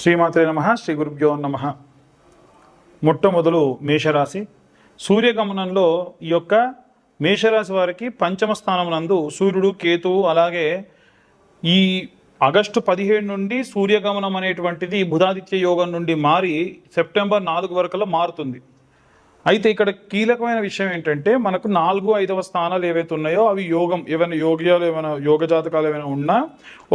శ్రీమాత్రే నమః. శ్రీ గురుభ్యో నమః. మొట్టమొదలు మేషరాశి. సూర్యగమనంలో ఈ యొక్క మేషరాశి వారికి పంచమ స్థానం నందు సూర్యుడు, కేతువు, అలాగే ఈ ఆగస్టు 17 నుండి సూర్యగమనం అనేటువంటిది బుధాదిత్య యోగం నుండి మారి సెప్టెంబర్ 4 వరకులో మారుతుంది. అయితే ఇక్కడ కీలకమైన విషయం ఏంటంటే, మనకు 4, 5వ స్థానాలు ఏవైతే ఉన్నాయో అవి యోగం, ఏమైనా యోగ జాతకాలు ఏమైనా ఉన్నా,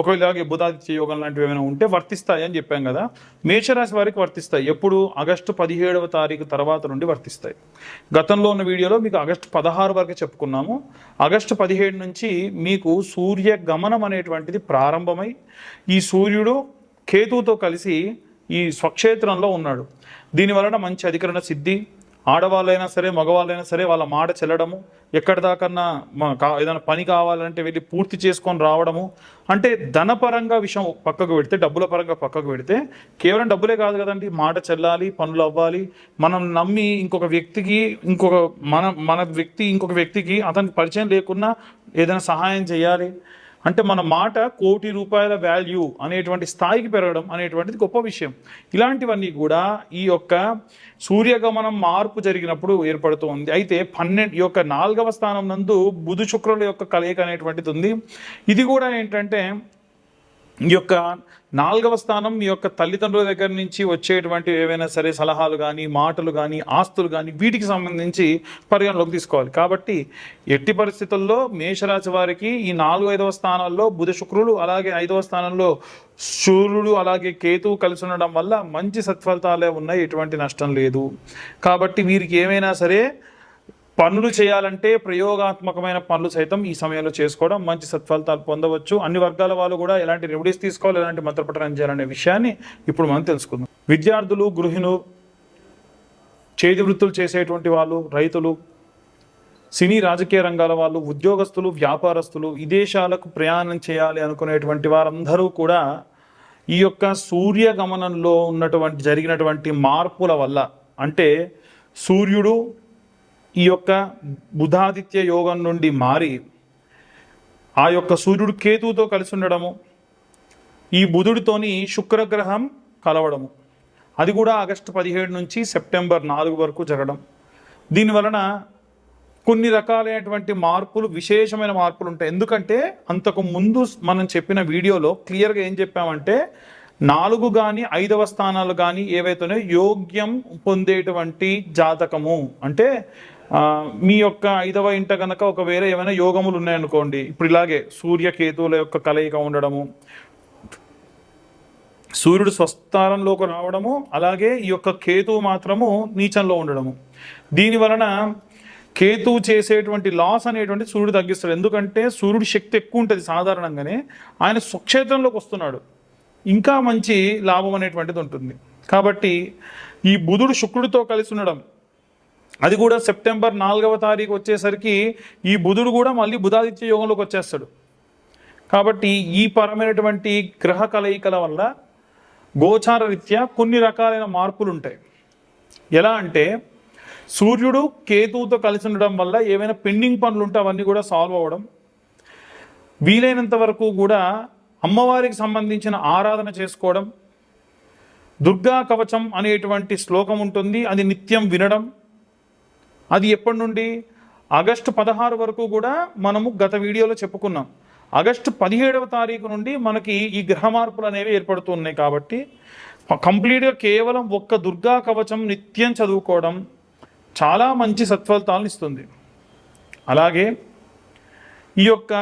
ఒకవేళ బుధాదిత్య యోగం లాంటివి ఏమైనా ఉంటే వర్తిస్తాయి అని చెప్పాం కదా. మేషరాశి వారికి వర్తిస్తాయి. ఎప్పుడు? ఆగస్టు 17వ తారీఖు తర్వాత నుండి వర్తిస్తాయి. గతంలో ఉన్న వీడియోలో మీకు ఆగస్టు 16 వరకు చెప్పుకున్నాము. ఆగస్టు 17 నుంచి మీకు సూర్య గమనం అనేటువంటిది ప్రారంభమై ఈ సూర్యుడు కేతువుతో కలిసి ఈ స్వక్షేత్రంలో ఉన్నాడు. దీనివలన మంచి అధికరణ సిద్ధి, ఆడవాళ్ళైనా సరే మగవాళ్ళైనా సరే వాళ్ళ మాట చెల్లడము, ఎక్కడి దాకన్నా ఏదైనా పని కావాలంటే వెళ్ళి పూర్తి చేసుకొని రావడము, అంటే ధనపరంగా విషయం పక్కకు పెడితే, డబ్బుల పరంగా పక్కకు పెడితే, కేవలం డబ్బులే కాదు కదండి, మాట చెల్లాలి, పనులు అవ్వాలి. మనం నమ్మి ఇంకొక వ్యక్తికి మన వ్యక్తి ఇంకొక వ్యక్తికి అతనికి పరిచయం లేకున్నా ఏదైనా సహాయం చేయాలి అంటే మన మాట ₹1,00,00,000 వాల్యూ అనేటువంటి స్థాయికి పెరగడం అనేటువంటిది గొప్ప విషయం. ఇలాంటివన్నీ కూడా ఈ యొక్క సూర్యగమనం మార్పు జరిగినప్పుడు ఏర్పడుతూ ఉంది. అయితే 4వ స్థానం నందు బుధ శుక్రుల యొక్క కలయిక అనేటువంటిది ఉంది. ఇది కూడా ఏంటంటే, ఈ యొక్క 4వ స్థానం మీ యొక్క తల్లిదండ్రుల దగ్గర నుంచి వచ్చేటువంటి ఏవైనా సరే సలహాలు కానీ, మాటలు కానీ, ఆస్తులు కానీ, వీటికి సంబంధించి పరిగణలోకి తీసుకోవాలి. కాబట్టి ఎట్టి పరిస్థితుల్లో మేషరాశి వారికి ఈ 4, 5వ స్థానాల్లో బుధ శుక్రులు, అలాగే 5వ స్థానంలో సూర్యుడు, అలాగే కేతువు కలిసి ఉండడం వల్ల మంచి సత్ఫలితాలే ఉన్నాయి, ఎటువంటి నష్టం లేదు. కాబట్టి వీరికి ఏమైనా సరే పనులు చేయాలంటే ప్రయోగాత్మకమైన పనులు సైతం ఈ సమయంలో చేసుకోవడం, మంచి సత్ఫలితాలు పొందవచ్చు. అన్ని వర్గాల వాళ్ళు కూడా ఎలాంటి రెమెడీస్ తీసుకోవాలి, ఎలాంటి మంత్రపఠనం చేయాలనే విషయాన్ని ఇప్పుడు మనం తెలుసుకుందాం. విద్యార్థులు, గృహిణులు, చేతి వృత్తులు చేసేటువంటి వాళ్ళు, రైతులు, సినీ రాజకీయ రంగాల వాళ్ళు, ఉద్యోగస్తులు, వ్యాపారస్తులు, విదేశాలకు ప్రయాణం చేయాలి అనుకునేటువంటి వారందరూ కూడా ఈ యొక్క సూర్యగమనంలో జరిగినటువంటి మార్పుల వల్ల, అంటే సూర్యుడు ఈ యొక్క బుధాదిత్య యోగం నుండి మారి ఆ యొక్క సూర్యుడు కేతువుతో కలిసి ఉండడము, ఈ బుధుడితోని శుక్రగ్రహం కలవడము, అది కూడా ఆగస్టు 17 నుంచి సెప్టెంబర్ 4 వరకు జరగడం. దీనివలన కొన్ని రకాలైనటువంటి మార్పులు, విశేషమైన మార్పులు ఉంటాయి. ఎందుకంటే అంతకు ముందు మనం చెప్పిన వీడియోలో క్లియర్గా ఏం చెప్పామంటే, 4 కానీ 5వ స్థానాలు కానీ ఏవైతేనే యోగ్యం పొందేటువంటి జాతకము, అంటే మీ యొక్క 5వ ఇంట కనుక ఒకవేళ ఏమైనా యోగములు ఉన్నాయనుకోండి, ఇప్పుడు ఇలాగే సూర్యకేతువుల యొక్క కలయిక ఉండడము, సూర్యుడు స్వస్థానంలోకి రావడము, అలాగే ఈ యొక్క కేతువు మాత్రము నీచంలో ఉండడము. దీనివలన కేతువు చేసేటువంటి లాస్ అనేటువంటి సూర్యుడు తగ్గిస్తాడు. ఎందుకంటే సూర్యుడి శక్తి ఎక్కువ ఉంటుంది సాధారణంగానే, ఆయన స్వక్షేత్రంలోకి వస్తున్నాడు, ఇంకా మంచి లాభం అనేటువంటిది ఉంటుంది. కాబట్టి ఈ బుధుడు శుక్రుడితో కలిసి ఉండడం, అది కూడా సెప్టెంబర్ 4వ తారీఖు వచ్చేసరికి ఈ బుధుడు కూడా మళ్ళీ బుధాదిత్య యోగంలోకి వచ్చేస్తాడు. కాబట్టి ఈ పరమైనటువంటి గ్రహ కలయికల వల్ల గోచార రీత్యా కొన్ని రకాలైన మార్పులు ఉంటాయి. ఎలా అంటే, సూర్యుడు కేతువుతో కలిసి ఉండడం వల్ల ఏవైనా పెండింగ్ పనులు ఉంటే అవన్నీ కూడా సాల్వ్ అవ్వడం, వీలైనంత వరకు కూడా అమ్మవారికి సంబంధించిన ఆరాధన చేసుకోవడం, దుర్గా కవచం అనేటువంటి శ్లోకం ఉంటుంది, అది నిత్యం వినడం. అది ఎప్పటి నుండి? ఆగస్టు 16 వరకు కూడా మనము గత వీడియోలో చెప్పుకున్నాం. ఆగస్టు 17వ తారీఖు నుండి మనకి ఈ గ్రహ మార్పులు అనేవి ఏర్పడుతూ ఉన్నాయి. కాబట్టి కంప్లీట్గా కేవలం ఒక్క దుర్గా కవచం నిత్యం చదువుకోవడం చాలా మంచి సత్ఫలితాలను ఇస్తుంది. అలాగే ఈ యొక్క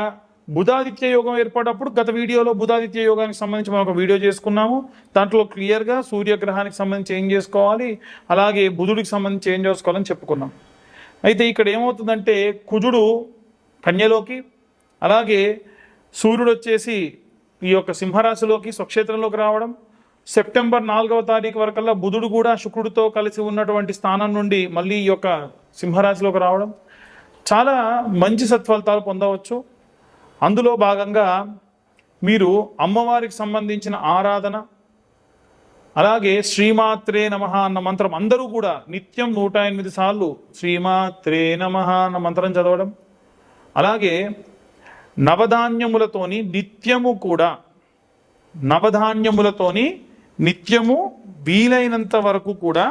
బుధాదిత్య యోగం ఏర్పడినప్పుడు గత వీడియోలో బుధాదిత్య యోగానికి సంబంధించి మనం ఒక వీడియో చేసుకున్నాము. దాంట్లో క్లియర్గా సూర్యగ్రహానికి సంబంధించి ఏం చేసుకోవాలి, అలాగే బుధుడికి సంబంధించి ఏం చేసుకోవాలని చెప్పుకున్నాం. అయితే ఇక్కడ ఏమవుతుందంటే, కుజుడు కన్యలోకి, అలాగే సూర్యుడు వచ్చేసి ఈ యొక్క సింహరాశిలోకి స్వక్షేత్రంలోకి రావడం, సెప్టెంబర్ 4వ తారీఖు వరకల్లా బుధుడు కూడా శుక్రుడితో కలిసి ఉన్నటువంటి స్థానం నుండి మళ్ళీ ఈ యొక్క సింహరాశిలోకి రావడం, చాలా మంచి సత్ఫలితాలు పొందవచ్చు. అందులో భాగంగా మీరు అమ్మవారికి సంబంధించిన ఆరాధన, అలాగే శ్రీమాత్రే నమః అన్న మంత్రం అందరూ కూడా నిత్యం 108 సార్లు శ్రీమాత్రే నమః అన్న మంత్రం చదవడం, అలాగే నవధాన్యములతోని నిత్యము కూడా నవధాన్యములతోని నిత్యము వీలైనంత వరకు కూడా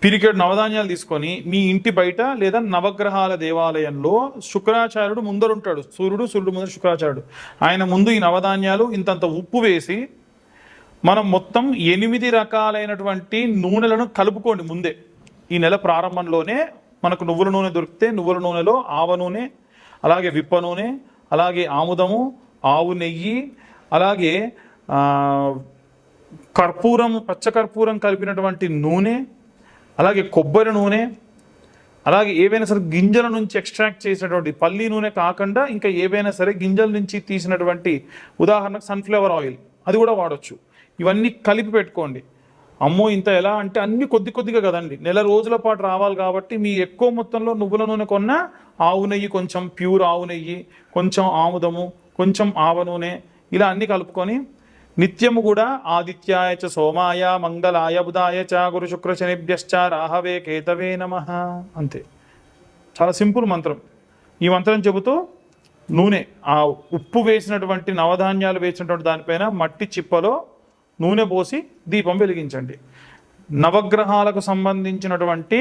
పిరికెడు నవధాన్యాలు తీసుకొని మీ ఇంటి బయట లేదా నవగ్రహాల దేవాలయంలో శుక్రాచార్యుడు ముందరుంటాడు. సూర్యుడు ముందర శుక్రాచార్యుడు. ఆయన ముందు ఈ నవధాన్యాలు ఇంతంత ఉప్పు వేసి మనం మొత్తం 8 రకాలైనటువంటి నూనెలను కలుపుకోండి ముందే. ఈ నెల ప్రారంభంలోనే మనకు నువ్వుల నూనె దొరికితే నువ్వుల నూనెలో ఆవ నూనె, అలాగే విప్ప నూనె, అలాగే ఆముదము, ఆవు నెయ్యి, అలాగే కర్పూరం, పచ్చకర్పూరం కలిపినటువంటి నూనె, అలాగే కొబ్బరి నూనె, అలాగే ఏవైనా సరే గింజల నుంచి ఎక్స్ట్రాక్ట్ చేసినటువంటి పల్లి నూనె కాకుండా ఇంకా ఏవైనా సరే గింజల నుంచి తీసినటువంటి, ఉదాహరణకు సన్ఫ్లవర్ ఆయిల్, అది కూడా వాడచ్చు. ఇవన్నీ కలిపి పెట్టుకోండి. అమ్మో ఇంత ఎలా అంటే అన్ని కొద్దిగా కదండి, నెల రోజుల పాటు రావాలి కాబట్టి మీ ఎక్కువ మొత్తంలో నువ్వుల నూనె కొన్న ఆవు నెయ్యి, కొంచెం ప్యూర్ ఆవు నెయ్యి, కొంచెం ఆముదము, కొంచెం ఆవ నూనె, ఇలా అన్ని కలుపుకొని నిత్యము కూడా ఆదిత్యాయ చ సోమాయ మంగళాయ బుధాయ చ గురు శుక్ర శనిభ్యశ్చ రాహవే కేతవే నమః. అంతే, చాలా సింపుల్ మంత్రం. ఈ మంత్రం చెబుతూ నూనె, ఆ ఉప్పు వేసినటువంటి నవధాన్యాలు వేసినటువంటి దానిపైన మట్టి చిప్పలో నూనె పోసి దీపం వెలిగించండి. నవగ్రహాలకు సంబంధించినటువంటి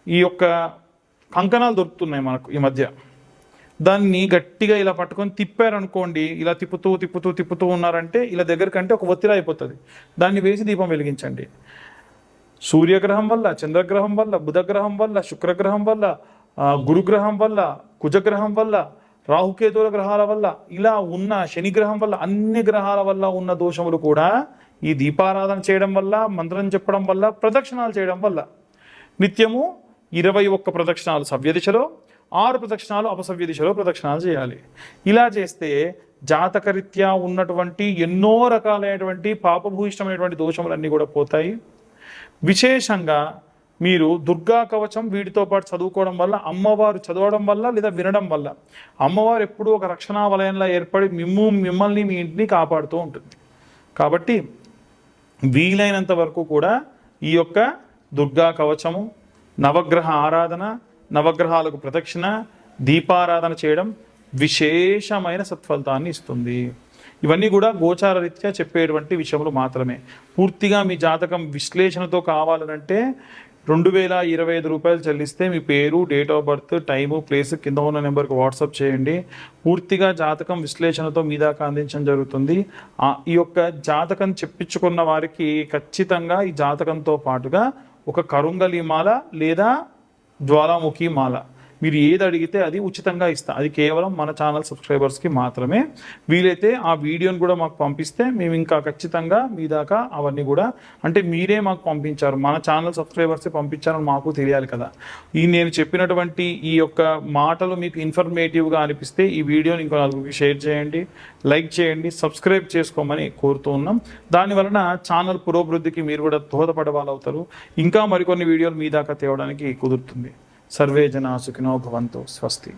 ఈ యొక్క కంకణాలు దొరుకుతున్నాయి మనకు ఈ మధ్య. దాన్ని గట్టిగా ఇలా పట్టుకొని తిప్పారనుకోండి, ఇలా తిప్పుతూ ఉన్నారంటే ఇలా దగ్గరకంటే ఒక ఒత్తిడి అయిపోతుంది. దాన్ని వేసి దీపం వెలిగించండి. సూర్యగ్రహం వల్ల, చంద్రగ్రహం వల్ల, బుధగ్రహం వల్ల, శుక్రగ్రహం వల్ల, గురుగ్రహం వల్ల, కుజగ్రహం వల్ల, రాహుకేతుల గ్రహాల వల్ల, ఇలా ఉన్న శనిగ్రహం వల్ల, అన్ని గ్రహాల వల్ల ఉన్న దోషములు కూడా ఈ దీపారాధన చేయడం వల్ల, మంత్రం చెప్పడం వల్ల, ప్రదక్షిణాలు చేయడం వల్ల, నిత్యము 21 ప్రదక్షిణాలు సవ్య దిశలో, 6 ప్రదక్షిణాలు అపసవ్య దిశలో ప్రదక్షిణాలు చేయాలి. ఇలా చేస్తే జాతకరీత్యా ఉన్నటువంటి ఎన్నో రకాలైనటువంటి పాపభూయిష్టమైనటువంటి దోషములన్నీ కూడా పోతాయి. విశేషంగా మీరు దుర్గా కవచం వీటితో పాటు చదువుకోవడం వల్ల, అమ్మవారు చదవడం వల్ల లేదా వినడం వల్ల, అమ్మవారు ఎప్పుడూ ఒక రక్షణా వలయంలో ఏర్పడి మిమ్మల్ని మీ ఇంటిని కాపాడుతూ ఉంటుంది. కాబట్టి వీలైనంత వరకు కూడా ఈ యొక్క దుర్గా కవచము, నవగ్రహ ఆరాధన, నవగ్రహాలకు ప్రదక్షిణ, దీపారాధన చేయడం విశేషమైన సత్ఫలితాన్ని ఇస్తుంది. ఇవన్నీ కూడా గోచార రీత్యా చెప్పేటువంటి విషయములు మాత్రమే. పూర్తిగా మీ జాతకం విశ్లేషణతో కావాలనంటే 2025 రూపాయలు చెల్లిస్తే మీ పేరు, date of birth, time, place కింద ఉన్న నెంబర్కి వాట్సాప్ చేయండి. పూర్తిగా జాతకం విశ్లేషణతో మీ దాకా అందించడం జరుగుతుంది. ఈ యొక్క జాతకం చెప్పించుకున్న వారికి ఖచ్చితంగా ఈ జాతకంతో పాటుగా ఒక కరుంగలి మాల లేదా జ్వాలాముఖి మాల, మీరు ఏది అడిగితే అది ఉచితంగా ఇస్తా. అది కేవలం మన ఛానల్ సబ్స్క్రైబర్స్కి మాత్రమే. వీలైతే ఆ వీడియోని కూడా మాకు పంపిస్తే మేము ఇంకా ఖచ్చితంగా మీ దాకా అవన్నీ కూడా, అంటే మీరే మాకు పంపించారు, మన ఛానల్ సబ్స్క్రైబర్సే పంపించారని మాకు తెలియాలి కదా. నేను చెప్పినటువంటి ఈ యొక్క మాటలు మీకు ఇన్ఫర్మేటివ్గా అనిపిస్తే ఈ వీడియోని ఇంకో నలుగురికి షేర్ చేయండి, లైక్ చేయండి, సబ్స్క్రైబ్ చేసుకోమని కోరుతూ ఉన్నాం. దానివలన ఛానల్ పురోభివృద్ధికి మీరు కూడా దోహదపడే వాళ్ళు అవుతారు. ఇంకా మరికొన్ని వీడియోలు మీ దాకా తేవడానికి కుదురుతుంది. సర్వే జనా సుఖినో భవంతు. స్వస్తి.